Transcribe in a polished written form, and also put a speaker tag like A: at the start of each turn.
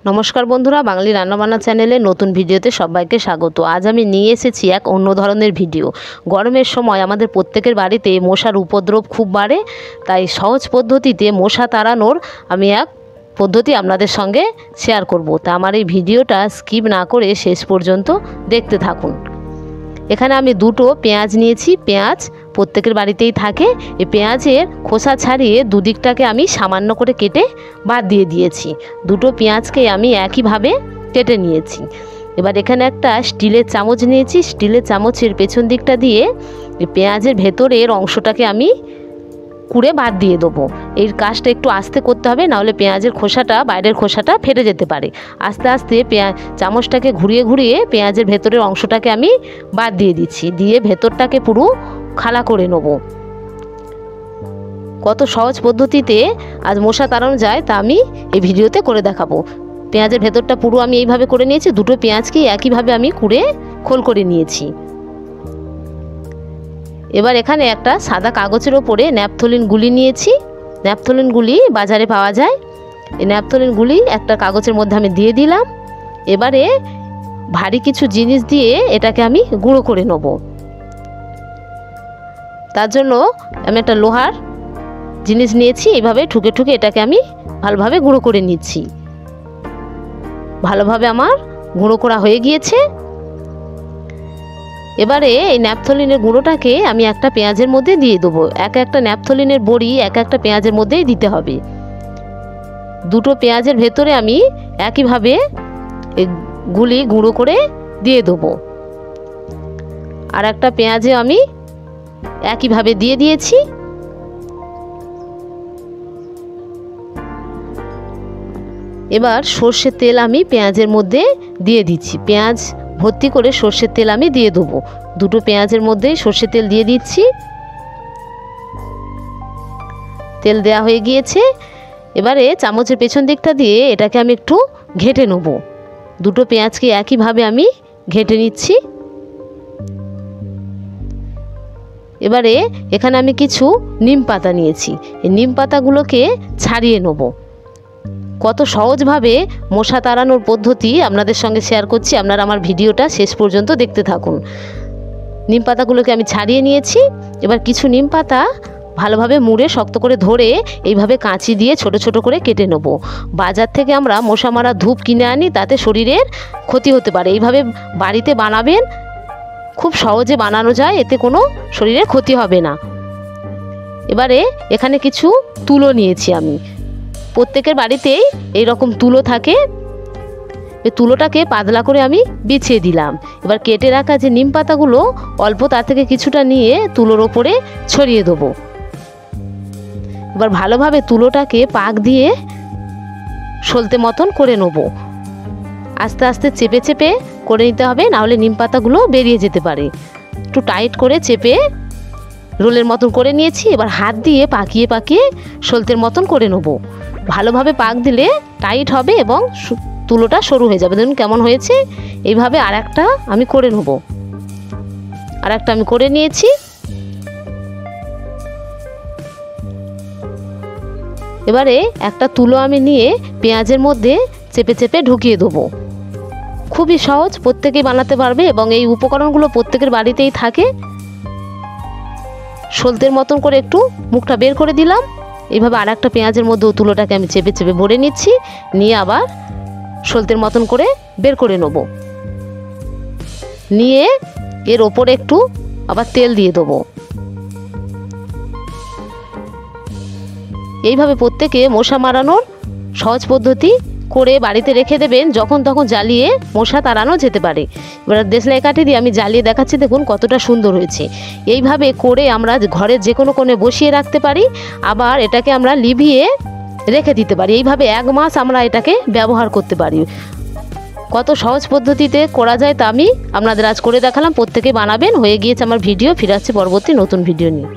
A: नमस्कार बंधुरा बांगली रान्नाबान्ना चैनेले नतून भिडियोते सबाइके स्वागत। आज आमी निये एसेछि एक अन्य धरनेर भिडियो। गरमेर समय आमादेर प्रत्येकेर बाड़ीते मशार उपद्रव खूब बाड़े, ताई सहज पद्धतिते मशा ताड़ानोर आमी एक पद्धति आपनादेर संगे शेयर करब। ता आमार एई भिडियोटा स्किप ना करे शेष पर्यन्त देखते थाकुन। एखाने आमी दुटो पेঁয়াজ निয়েছি। पेঁয়াজ प्रत्येकेर बाड़ीतेई थाके। এই পেঁয়াজের খোসা ছাড়িয়ে দুদিকটাকে আমি সামান্য করে কেটে বাদ দিয়ে দিয়েছি। দুটো পেঁয়াজকে আমি একইভাবে কেটে নিয়েছি। এবার এখানে একটা স্টিলের চামচ নিয়েছি। স্টিলের চামচের পেছন দিকটা দিয়ে এই পেঁয়াজের ভেতরের অংশটাকে আমি কুড়ে বাদ দিয়ে দেবো। এই কাজটা একটু আস্তে করতে হবে, নাহলে পেঁয়াজের খোসাটা বাইরের খোসাটা ফেটে যেতে পারে। আস্তে আস্তে চামচটাকে ঘুরিয়ে ঘুরিয়ে পেঁয়াজের ভেতরের অংশটাকে আমি বাদ দিয়ে দিচ্ছি। দিয়ে ভেতরটাকে পুরো খালা করে নেব। কত সহজ পদ্ধতিতে আজ মশা তাড়ানো যায় তা আমি এই ভিডিওতে করে দেখাবো। পেঁয়াজের ভেতরটা পুরো আমি এইভাবে করে নিয়েছি। দুটো পেঁয়াজকে একইভাবে আমি কুড়ে খোল করে নিয়েছি। এবার এখানে একটা সাদা কাগজের ওপরে ন্যাপথলিন গুলি নিয়েছি। ন্যাপথলিন গুলি বাজারে পাওয়া যায়। এই ন্যাপথলিন গুলি একটা কাগজের মধ্যে আমি দিয়ে দিলাম। এবারে ভারী কিছু জিনিস দিয়ে এটাকে আমি গুঁড়ো করে নেব। তার জন্য আমি একটা লোহার জিনিস নিয়েছি। এইভাবে ঠুকে ঠুকে এটাকে আমি ভালোভাবে গুঁড়ো করে নিচ্ছি। ভালোভাবে আমার গুঁড়ো করা হয়ে গিয়েছে। এবারে এই ন্যাপথলিনের গুঁড়োটাকে আমি একটা পেঁয়াজের মধ্যে দিয়ে দেবো। এক একটা ন্যাপথলিনের বড়ি এক একটা পেঁয়াজের মধ্যেই দিতে হবে। দুটো পেঁয়াজের ভেতরে আমি একইভাবে এই গুলি গুঁড়ো করে দিয়ে দেবো। আর একটা পেঁয়াজে আমি একইভাবে দিয়ে দিয়েছি। এবার সর্ষের তেল আমি পেঁয়াজের মধ্যে দিয়ে দিচ্ছি। পেঁয়াজ ভর্তি করে সর্ষের তেল আমি দিয়ে দেবো। দুটো পেঁয়াজের মধ্যে সর্ষের তেল দিয়ে দিচ্ছি। তেল দেওয়া হয়ে গিয়েছে। এবারে চামচের পেছন দিকটা দিয়ে এটাকে আমি একটু ঘেঁটে নেব। দুটো পেঁয়াজকে একইভাবে আমি ঘেঁটে নিচ্ছি। এবারে এখানে আমি কিছু নিম পাতা নিয়েছি। এই নিম পাতাগুলোকে ছাড়িয়ে নেব। কত সহজভাবে মশা তাড়ানোর পদ্ধতি আপনাদের সঙ্গে শেয়ার করছি। আপনারা আমার ভিডিওটা শেষ পর্যন্ত দেখতে থাকুন। নিম পাতাগুলোকে আমি ছাড়িয়ে নিয়েছি। এবার কিছু নিম পাতা ভালোভাবে মুড়ে শক্ত করে ধরে এইভাবে কাঁচি দিয়ে ছোট ছোট করে কেটে নেব। বাজার থেকে আমরা মশা মারা ধূপ কিনে আনি, তাতে শরীরের ক্ষতি হতে পারে। এইভাবে বাড়িতে বানাবেন, খুব সহজে বানানো যায়, এতে কোনো শরীরের ক্ষতি হবে না। এবারে এখানে কিছু তুলো নিয়েছি আমি। প্রত্যেকের বাড়িতেই এই রকম তুলো থাকে। এই তুলোটাকে পাতলা করে আমি বিছিয়ে দিলাম। এবার কেটে রাখা যে নিম পাতাগুলো অল্প তার থেকে কিছুটা নিয়ে তুলোর ওপরে ছড়িয়ে দেবো। এবার ভালোভাবে তুলোটাকে পাক দিয়ে সলতে মতন করে নেব। আস্তে আস্তে চেপে চেপে করে নিতে হবে, নাহলে নিম পাতাগুলো বেরিয়ে যেতে পারে। একটু টাইট করে চেপে রোলের মতন করে নিয়েছি। এবার হাত দিয়ে পাকিয়ে পাকিয়ে সলতের মতন করে নেব। ভালোভাবে পাক দিলে টাইট হবে এবং তুলোটা সরু হয়ে যাবে। দেখুন কেমন হয়েছে। এইভাবে আর একটা আমি করে নেব। আর একটা আমি করে নিয়েছি। এবারে একটা তুলো আমি নিয়ে পেঁয়াজের মধ্যে চেপে চেপে ঢুকিয়ে দেবো। খুবই সহজ, প্রত্যেকেই বানাতে পারবে এবং এই উপকরণগুলো প্রত্যেকের বাড়িতেই থাকে। সলতের মতন করে একটু মুখটা বের করে দিলাম। এইভাবে আর একটা পেঁয়াজের মধ্যে তুলোটাকে আমি চেপে চেপে ভরে নিচ্ছি। নিয়ে আবার সলতের মতন করে বের করে নেব। নিয়ে এর ওপরে একটু আবার তেল দিয়ে দেবো। এইভাবে প্রত্যেকে মশা মারানোর সহজ পদ্ধতি করে বাড়িতে রেখে দেবেন, যখন তখন জ্বালিয়ে মশা তাড়ানো যেতে পারে। এবার দেশলাই কাঠি দিয়ে আমি জ্বালিয়ে দেখাচ্ছি, দেখুন কতটা সুন্দর হয়েছে। এইভাবে করে আমরা ঘরের যে কোনো কোণে বসিয়ে রাখতে পারি, আবার এটাকে আমরা লিভিয়ে রেখে দিতে পারি। এইভাবে 1 মাস আমরা এটাকে ব্যবহার করতে পারি। কত সহজ পদ্ধতিতে করা যায় তা আমি আপনাদের আজ করে দেখালাম। প্রত্যেকে বানাবেন। হয়ে গিয়েছে আমার ভিডিও। ফিরে আসছে পরবর্তী নতুন ভিডিও নিয়ে।